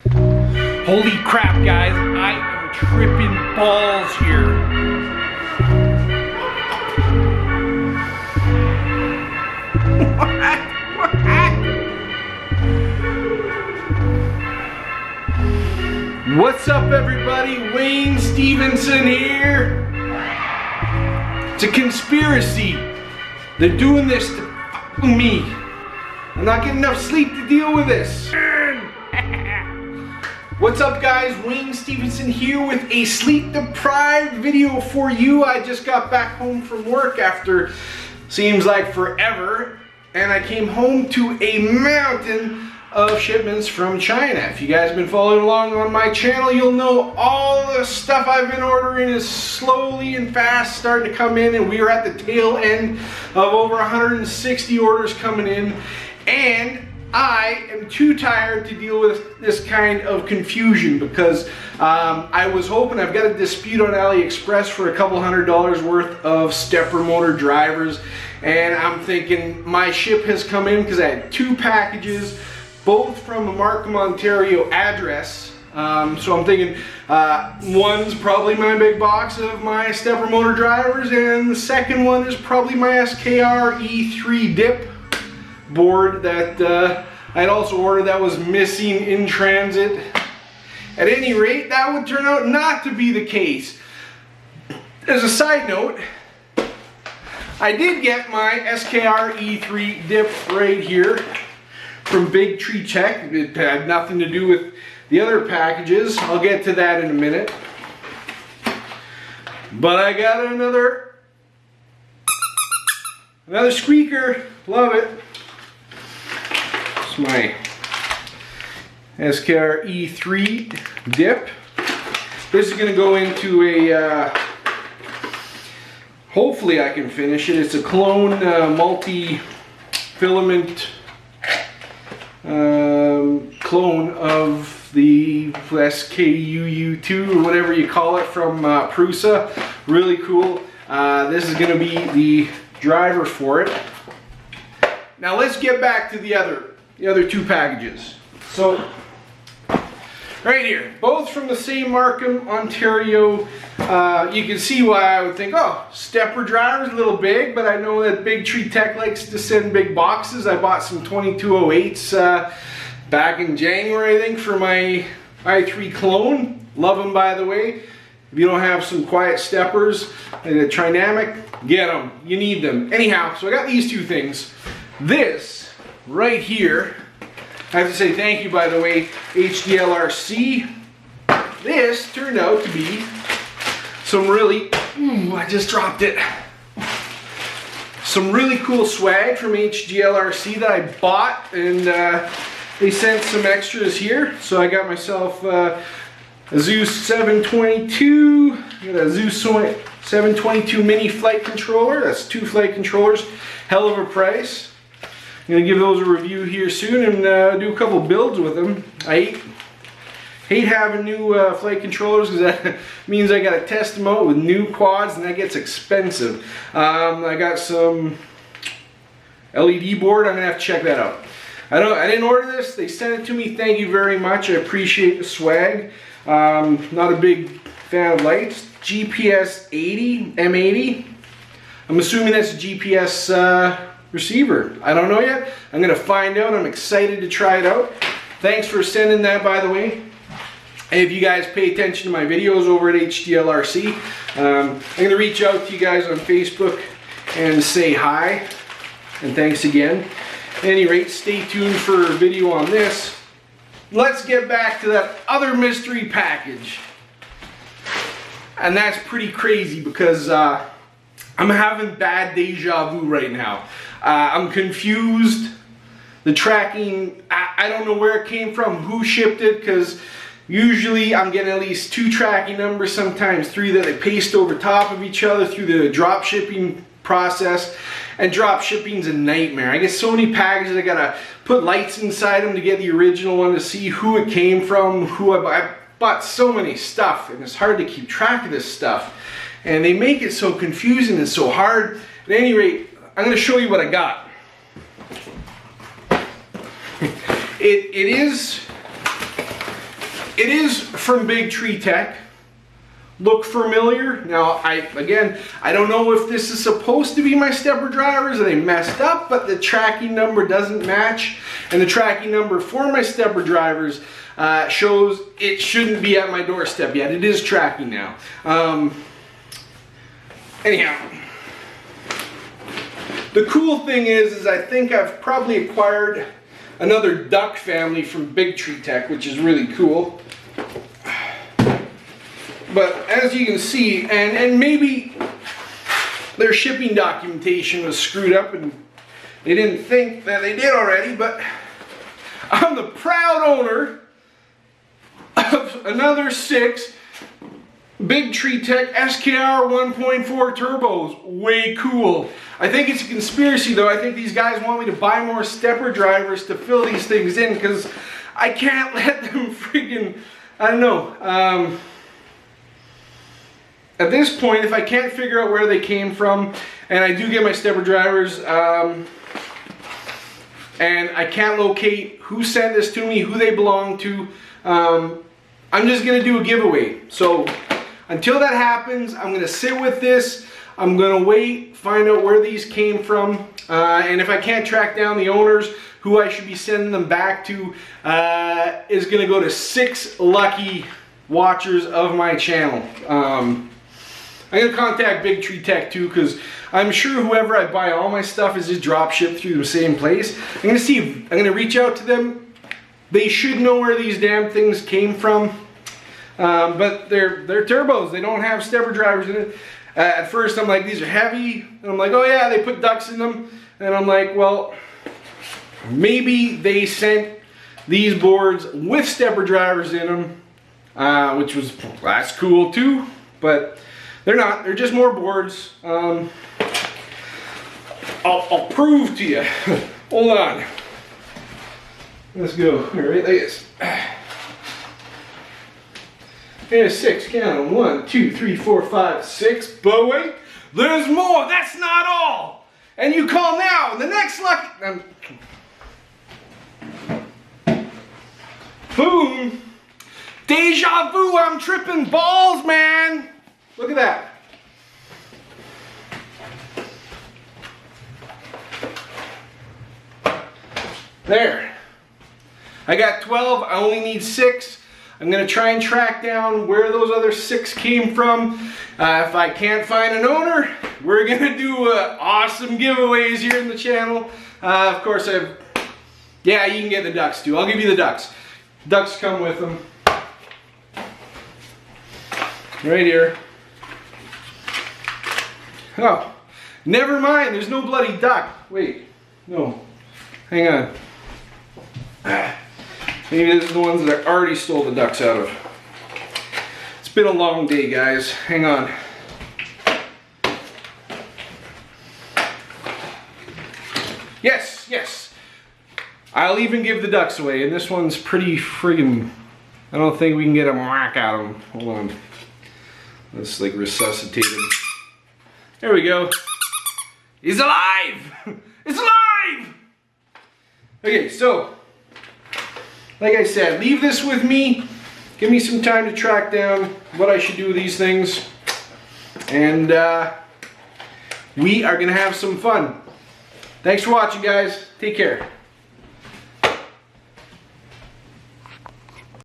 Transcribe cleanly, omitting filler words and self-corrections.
Holy crap, guys, I am tripping balls here. What's up, everybody? Wayne Stevenson here. It's a conspiracy. They're doing this to f me. I'm not getting enough sleep to deal with this. What's up, guys? Wayne Stevenson here with a sleep-deprived video for you. I just got back home from work after seems like forever, and I came home to a mountain of shipments from China. If you guys have been following along on my channel, you'll know all the stuff I've been ordering is slowly and fast starting to come in, and we are at the tail end of over 160 orders coming in, and I am too tired to deal with this kind of confusion because I was hoping, I've got a dispute on AliExpress for a couple $100 worth of stepper motor drivers, and I'm thinking my ship has come in because I had two packages, both from a Markham, Ontario address. So I'm thinking one's probably my big box of my stepper motor drivers, and the second one is probably my SKR E3 dip board that I'd also ordered that was missing in transit. At any rate, that would turn out not to be the case. As a side note, I did get my SKR E3 dip right here from BIGTREETECH. It had nothing to do with the other packages. I'll get to that in a minute. But I got another squeaker. Love it. It's my SKR E3 dip. This is going to go into a, hopefully I can finish it. It's a clone multi-filament clone of the SKUU2 or whatever you call it from Prusa. Really cool. This is going to be the driver for it. Now let's get back to the other two packages. So right here, both from the same Markham, Ontario. You can see why I would think, oh, stepper driver's a little big, but I know that BIGTREETECH likes to send big boxes. I bought some 2208s back in January, I think, for my i3 clone. Love them, by the way. If you don't have some quiet steppers and a Trinamic, get them. You need them. Anyhow, so I got these two things. This right here, I have to say thank you, by the way, HDLRC. This turned out to be some really, I just dropped it. Some really cool swag from HDLRC that I bought, and they sent some extras here. So I got myself a Zeus 722, got a Zeus 722 mini flight controller. That's two flight controllers, hell of a price. I'm gonna give those a review here soon and do a couple builds with them. I hate having new flight controllers because that means I gotta test them out with new quads, and that gets expensive. I got some LED board. I'm gonna have to check that out. I didn't order this. They sent it to me. Thank you very much. I appreciate the swag. Not a big fan of lights. GPS 80 M80. I'm assuming that's a GPS receiver. I don't know yet. I'm gonna find out. I'm excited to try it out. Thanks for sending that, by the way. And if you guys pay attention to my videos over at HDLRC, I'm gonna reach out to you guys on Facebook and say hi. And thanks again. At any rate, stay tuned for a video on this. Let's get back to that other mystery package. And that's pretty crazy because I'm having bad deja vu right now. I'm confused. The tracking, I don't know where it came from, who shipped it, because usually I'm getting at least two tracking numbers, sometimes three, that they paste over top of each other through the drop shipping process. And drop shipping's a nightmare. I get so many packages, I gotta put lights inside them to get the original one to see who it came from, who I bought so many stuff, and it's hard to keep track of this stuff. And they make it so confusing and so hard. At any rate, I'm gonna show you what I got. It is It is from BIGTREETECH. Look familiar. Now, I don't know if this is supposed to be my stepper drivers or they messed up, but the tracking number doesn't match. And the tracking number for my stepper drivers shows it shouldn't be at my doorstep yet. It is tracking now. Anyhow, the cool thing is I think I've probably acquired another duck family from BIGTREETECH, which is really cool. But as you can see, and maybe their shipping documentation was screwed up and they didn't think that they did already, but I'm the proud owner of another 6 BIGTREETECH SKR 1.4 turbos. Way cool. I think it's a conspiracy though. I think these guys want me to buy more stepper drivers to fill these things in because I can't let them freaking, I don't know. At this point, if I can't figure out where they came from, and I do get my stepper drivers, and I can't locate who sent this to me, who they belong to, I'm just going to do a giveaway. So until that happens, I'm going to sit with this. I'm going to wait, find out where these came from, and if I can't track down the owners, who I should be sending them back to, is going to go to 6 lucky watchers of my channel. I'm going to contact BIGTREETECH too, because I'm sure whoever I buy all my stuff is just drop shipped through the same place. I'm going to see, I'm going to reach out to them. They should know where these damn things came from. But they're turbos. They don't have stepper drivers in it. At first I'm like, these are heavy. And I'm like, oh yeah, they put ducks in them. And I'm like, well, maybe they sent these boards with stepper drivers in them. Which was, that's cool too. But they're not. They're just more boards. I'll prove to you. Hold on. Let's go. All right, like this. Here's 6. Count them. 1, 2, 3, 4, 5, 6. But wait, there's more. That's not all. And you call now. The next lucky. Boom. Deja vu. I'm tripping balls, man. Look at that. There. I got 12. I only need 6. I'm going to try and track down where those other 6 came from. If I can't find an owner, we're going to do awesome giveaways here in the channel. Of course, yeah, you can get the ducks too. I'll give you the ducks. Ducks come with them. Right here. Oh, never mind. There's no bloody duck. Wait, no. Hang on. Maybe this is the ones that I already stole the ducks out of. It's been a long day, guys. Hang on. Yes, yes. I'll even give the ducks away, and this one's pretty friggin'. I don't think we can get a whack out of him. Hold on. Let's like resuscitate him. There we go. He's alive! It's alive! Okay, so, like I said, leave this with me. Give me some time to track down what I should do with these things. And we are going to have some fun. Thanks for watching, guys. Take care.